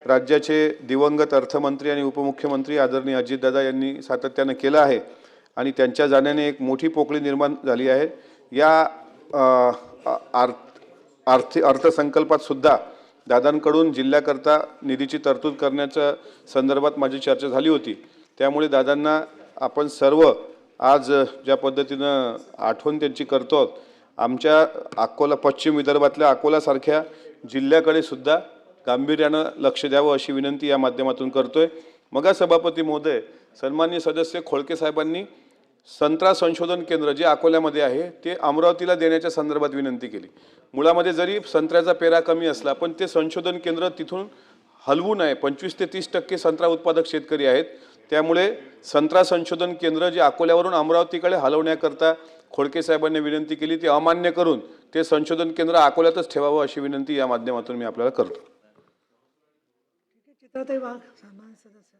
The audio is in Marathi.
राज्याचे दिवंगत अर्थमंत्री आणि उपमुख्यमंत्री आदरणीय अजितदादा यांनी सातत्याने केलं आहे आणि त्यांच्या जाण्याने एक मोठी पोकळी निर्माण झाली आहे। या अर्थसंकल्पात सुद्धा दादांकडून जिल्ह्याकरता निधीची तरतूद करण्याच्या संदर्भात माझी चर्चा झाली होती। त्यामुळे दादांना आपण सर्व आज ज्या पद्धतीनं आठवण त्यांची करतो, आमच्या अकोला पश्चिम विदर्भातल्या अकोलासारख्या जिल्ह्याकडे सुद्धा गांभीर्यानं लक्ष द्यावं अशी विनंती या माध्यमातून करतोय। मग सभापती महोदय, सन्माननीय सदस्य खोळके साहेबांनी संत्रा संशोधन केंद्र जे अकोल्यामध्ये आहे ते अमरावतीला देण्याच्या संदर्भात विनंती केली। मुळामध्ये जरी संत्र्याचा पेरा कमी असला पण ते संशोधन केंद्र तिथून हलवू नये। 25 ते 30% संत्रा उत्पादक शेतकरी आहेत, त्यामुळे संत्रा संशोधन केंद्र जे अकोल्यावरून अमरावतीकडे हलवण्याकरता खोळके साहेबांनी विनंती केली, ती अमान्य करून ते संशोधन केंद्र अकोल्यातच ठेवावं अशी विनंती या माध्यमातून मी आपल्याला करतो। चित्राताई वाघ, सन्माननीय सदस्य।